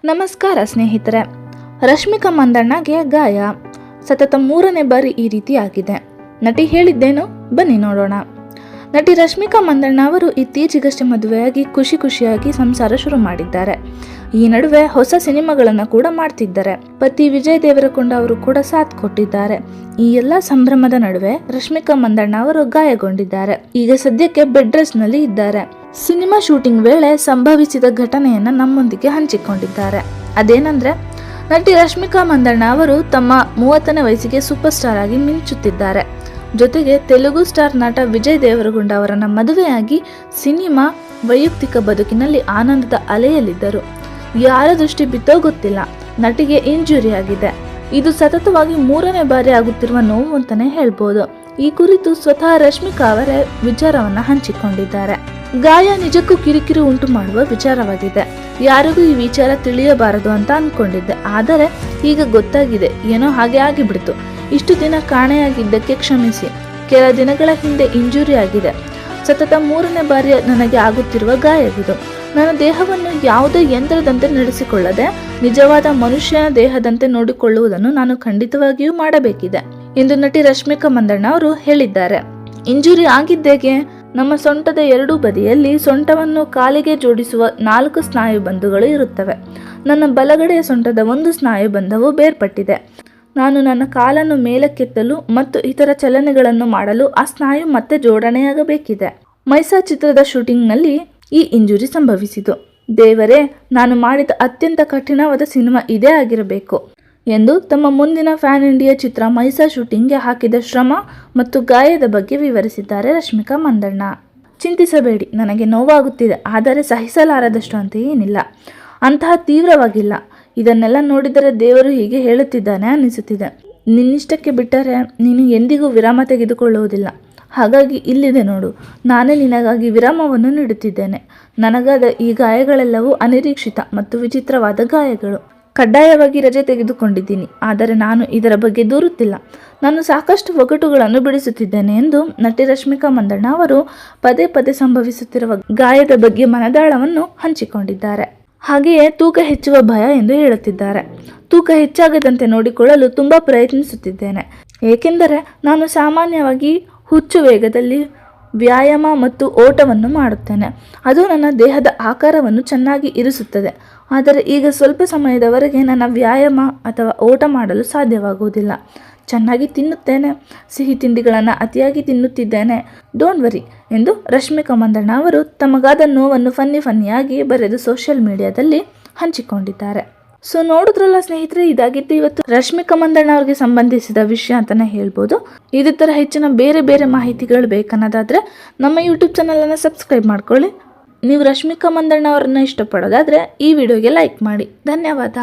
ನಮಸ್ಕಾರ ಸ್ನೇಹಿತರೆ. ರಶ್ಮಿಕಾ ಮಂದಣ್ಣಗೆ ಗಾಯ ಸತತ 3ನೇ ಬಾರಿ ಈ ರೀತಿ ಆಗಿದೆ. ನಟಿ ಹೇಳಿದ್ದೇನು ಬನ್ನಿ ನೋಡೋಣ. ನಟಿ ರಶ್ಮಿಕಾ ಮಂದಣ್ಣ ಅವರು ಇತ್ತೀಚೆಗಷ್ಟೇ ಮದುವೆಯಾಗಿ ಖುಷಿಯಾಗಿ ಸಂಸಾರ ಶುರು ಮಾಡಿದ್ದಾರೆ. ಈ ನಡುವೆ ಹೊಸ ಸಿನಿಮಾಗಳನ್ನು ಕೂಡ ಮಾಡ್ತಿದ್ದಾರೆ. ಪತಿ ವಿಜಯ್ ದೇವರಕೊಂಡ ಅವರು ಕೂಡ ಸಾಥ್ ಕೊಟ್ಟಿದ್ದಾರೆ. ಈ ಎಲ್ಲ ಸಂಭ್ರಮದ ನಡುವೆ ರಶ್ಮಿಕಾ ಮಂದಣ್ಣ ಅವರು ಗಾಯಗೊಂಡಿದ್ದಾರೆ. ಈಗ ಸದ್ಯಕ್ಕೆ ಬೆಡ್ ರೆಸ್ಟ್ ನಲ್ಲಿ ಇದ್ದಾರೆ. ಸಿನಿಮಾ ಶೂಟಿಂಗ್ ವೇಳೆ ಸಂಭವಿಸಿದ ಘಟನೆಯನ್ನ ನಮ್ಮೊಂದಿಗೆ ಹಂಚಿಕೊಂಡಿದ್ದಾರೆ. ಅದೇನಂದ್ರೆ, ನಟಿ ರಶ್ಮಿಕಾ ಮಂದಣ್ಣ ಅವರು ತಮ್ಮ 30ನೇ ವಯಸ್ಸಿಗೆ ಸೂಪರ್ ಸ್ಟಾರ್ ಆಗಿ ಮಿಂಚುತ್ತಿದ್ದಾರೆ. ಜೊತೆಗೆ ತೆಲುಗು ಸ್ಟಾರ್ ನಟ ವಿಜಯ್ ದೇವರಕೊಂಡ ಅವರನ್ನ ಮದುವೆಯಾಗಿ ಸಿನಿಮಾ ವೈಯಕ್ತಿಕ ಬದುಕಿನಲ್ಲಿ ಆನಂದದ ಅಲೆಯಲ್ಲಿದ್ದರು. ಯಾರ ದೃಷ್ಟಿ ಬಿತ್ತೋ ಗೊತ್ತಿಲ್ಲ, ನಟಿಗೆ ಇಂಜುರಿ ಆಗಿದೆ. ಇದು ಸತತವಾಗಿ 3ನೇ ಬಾರಿ ಆಗುತ್ತಿರುವ ನೋವು ಅಂತಾನೆ ಹೇಳ್ಬೋದು. ಈ ಕುರಿತು ಸ್ವತಃ ರಶ್ಮಿಕಾ ಅವರೇ ವಿಚಾರವನ್ನ ಹಂಚಿಕೊಂಡಿದ್ದಾರೆ. ಗಾಯ ನಿಜಕ್ಕೂ ಕಿರಿಕಿರಿ ಉಂಟು ಮಾಡುವ ವಿಚಾರವಾಗಿದೆ. ಯಾರಿಗೂ ಈ ವಿಚಾರ ತಿಳಿಯಬಾರದು ಅಂತ ಅನ್ಕೊಂಡಿದ್ದೆ, ಆದರೆ ಈಗ ಗೊತ್ತಾಗಿದೆ. ಏನೋ ಹಾಗೆ ಆಗಿಬಿಡ್ತು. ಇಷ್ಟು ದಿನ ಕಾಣೆಯಾಗಿದ್ದಕ್ಕೆ ಕ್ಷಮಿಸಿ. ಕೆಲ ದಿನಗಳ ಹಿಂದೆ ಇಂಜುರಿ ಆಗಿದೆ. ಸತತ 3ನೇ ಬಾರಿ ನನಗೆ ಆಗುತ್ತಿರುವ ಗಾಯವಿದು. ನನ್ನ ದೇಹವನ್ನು ಯಾವುದೇ ಯಂತ್ರದಂತೆ ನಡೆಸಿಕೊಳ್ಳದೆ ನಿಜವಾದ ಮನುಷ್ಯನ ದೇಹದಂತೆ ನೋಡಿಕೊಳ್ಳುವುದನ್ನು ನಾನು ಖಂಡಿತವಾಗಿಯೂ ಮಾಡಬೇಕಿದೆ ಎಂದು ನಟಿ ರಶ್ಮಿಕಾ ಮಂದಣ್ಣ ಅವರು ಹೇಳಿದ್ದಾರೆ. ಇಂಜುರಿ ಆಗಿದ್ದೇಗೆ? ನಮ್ಮ ಸೊಂಟದ ಎರಡೂ ಬದಿಯಲ್ಲಿ ಸೊಂಟವನ್ನು ಕಾಲಿಗೆ ಜೋಡಿಸುವ 4 ಸ್ನಾಯುಬಂಧಗಳು ಇರುತ್ತವೆ. ನನ್ನ ಬಲಗಡೆಯ ಸೊಂಟದ ಒಂದು ಸ್ನಾಯುಬಂಧವು ಬೇರ್ಪಟ್ಟಿದೆ. ನಾನು ನನ್ನ ಕಾಲನ್ನು ಮೇಲಕ್ಕೆತ್ತಲು ಮತ್ತು ಇತರ ಚಲನೆಗಳನ್ನು ಮಾಡಲು ಆ ಸ್ನಾಯು ಮತ್ತೆ ಜೋಡಣೆಯಾಗಬೇಕಿದೆ. ಮೈಸಾ ಚಿತ್ರದ ಶೂಟಿಂಗ್ನಲ್ಲಿ ಈ ಇಂಜುರಿ ಸಂಭವಿಸಿತು. ದೇವರೇ, ನಾನು ಮಾಡಿದ ಅತ್ಯಂತ ಕಠಿಣವಾದ ಸಿನಿಮಾ ಇದೇ ಆಗಿರಬೇಕು ಎಂದು ತಮ್ಮ ಮುಂದಿನ ಫ್ಯಾನ್ ಇಂಡಿಯಾ ಚಿತ್ರ ಮೈಸಾ ಶೂಟಿಂಗ್ಗೆ ಹಾಕಿದ ಶ್ರಮ ಮತ್ತು ಗಾಯದ ಬಗ್ಗೆ ವಿವರಿಸಿದ್ದಾರೆ ರಶ್ಮಿಕಾ ಮಂದಣ್ಣ. ಚಿಂತಿಸಬೇಡಿ, ನನಗೆ ನೋವಾಗುತ್ತಿದೆ, ಆದರೆ ಸಹಿಸಲಾರದಷ್ಟು ಅಂತ ಏನಿಲ್ಲ, ಅಂತಹ ತೀವ್ರವಾಗಿಲ್ಲ. ಇದನ್ನೆಲ್ಲ ನೋಡಿದರೆ ದೇವರು ಹೀಗೆ ಹೇಳುತ್ತಿದ್ದಾನೆ ಅನ್ನಿಸುತ್ತಿದೆ. ನಿನ್ನಿಷ್ಟಕ್ಕೆ ಬಿಟ್ಟರೆ ನೀನು ಎಂದಿಗೂ ವಿರಾಮ ತೆಗೆದುಕೊಳ್ಳುವುದಿಲ್ಲ. ಹಾಗಾಗಿ ಇಲ್ಲಿದೆ ನೋಡು, ನಾನೇ ನಿನಗಾಗಿ ವಿರಾಮವನ್ನು ನೀಡುತ್ತಿದ್ದೇನೆ. ನನಗಾದ ಈ ಗಾಯಗಳೆಲ್ಲವೂ ಅನಿರೀಕ್ಷಿತ ಮತ್ತು ವಿಚಿತ್ರವಾದ ಗಾಯಗಳು. ಕಡ್ಡಾಯವಾಗಿ ರಜೆ ತೆಗೆದುಕೊಂಡಿದ್ದೀನಿ, ಆದರೆ ನಾನು ಇದರ ಬಗ್ಗೆ ದೂರುತ್ತಿಲ್ಲ. ನಾನು ಸಾಕಷ್ಟು ಒಗಟುಗಳನ್ನು ಬಿಡಿಸುತ್ತಿದ್ದೇನೆ ಎಂದು ನಟಿ ರಶ್ಮಿಕಾ ಮಂದಣ್ಣ ಅವರು ಪದೇ ಸಂಭವಿಸುತ್ತಿರುವ ಗಾಯದ ಬಗ್ಗೆ ಮನದಾಳವನ್ನು ಹಂಚಿಕೊಂಡಿದ್ದಾರೆ. ಹಾಗೆಯೇ ತೂಕ ಹೆಚ್ಚುವ ಭಯ ಎಂದು ಹೇಳುತ್ತಿದ್ದಾರೆ. ತೂಕ ಹೆಚ್ಚಾಗದಂತೆ ನೋಡಿಕೊಳ್ಳಲು ತುಂಬ ಪ್ರಯತ್ನಿಸುತ್ತಿದ್ದೇನೆ, ಏಕೆಂದರೆ ನಾನು ಸಾಮಾನ್ಯವಾಗಿ ಹುಚ್ಚು ವೇಗದಲ್ಲಿ ವ್ಯಾಯಾಮ ಮತ್ತು ಓಟವನ್ನು ಮಾಡುತ್ತೇನೆ. ಅದು ನನ್ನ ದೇಹದ ಆಕಾರವನ್ನು ಚೆನ್ನಾಗಿ ಇರಿಸುತ್ತದೆ. ಆದರೆ ಈಗ ಸ್ವಲ್ಪ ಸಮಯದವರೆಗೆ ನನ್ನ ವ್ಯಾಯಾಮ ಅಥವಾ ಓಟ ಮಾಡಲು ಸಾಧ್ಯವಾಗುವುದಿಲ್ಲ. ಚೆನ್ನಾಗಿ ತಿನ್ನುತ್ತೇನೆ, ಸಿಹಿ ತಿಂಡಿಗಳನ್ನು ಅತಿಯಾಗಿ ತಿನ್ನುತ್ತಿದ್ದೇನೆ. ಡೋಂಟ್ ವರಿ ಎಂದು ರಶ್ಮಿಕಾ ಮಂದಣ್ಣ ಅವರು ತಮಗಾದ ನೋವನ್ನು ಫನ್ನಿಯಾಗಿ ಬರೆದು ಸೋಷಿಯಲ್ ಮೀಡಿಯಾದಲ್ಲಿ ಹಂಚಿಕೊಂಡಿದ್ದಾರೆ. ಸೊ ನೋಡಿದ್ರಲ್ಲ ಸ್ನೇಹಿತರೆ, ಇದಾಗಿತ್ತು ಇವತ್ತು ರಶ್ಮಿಕಾ ಮಂದಣ್ಣ ಅವ್ರಿಗೆ ಸಂಬಂಧಿಸಿದ ವಿಷಯ ಅಂತಾನೆ ಹೇಳ್ಬೋದು. ಇದೇ ಥರ ಹೆಚ್ಚಿನ ಬೇರೆ ಮಾಹಿತಿಗಳು ಬೇಕನ್ನೋದಾದರೆ ನಮ್ಮ ಯೂಟ್ಯೂಬ್ ಚಾನಲನ್ನು ಸಬ್ಸ್ಕ್ರೈಬ್ ಮಾಡ್ಕೊಳ್ಳಿ. ನೀವು ರಶ್ಮಿಕಾ ಮಂದಣ್ಣ ಅವರನ್ನ ಇಷ್ಟಪಡೋದಾದರೆ ಈ ವಿಡಿಯೋಗೆ ಲೈಕ್ ಮಾಡಿ. ಧನ್ಯವಾದ.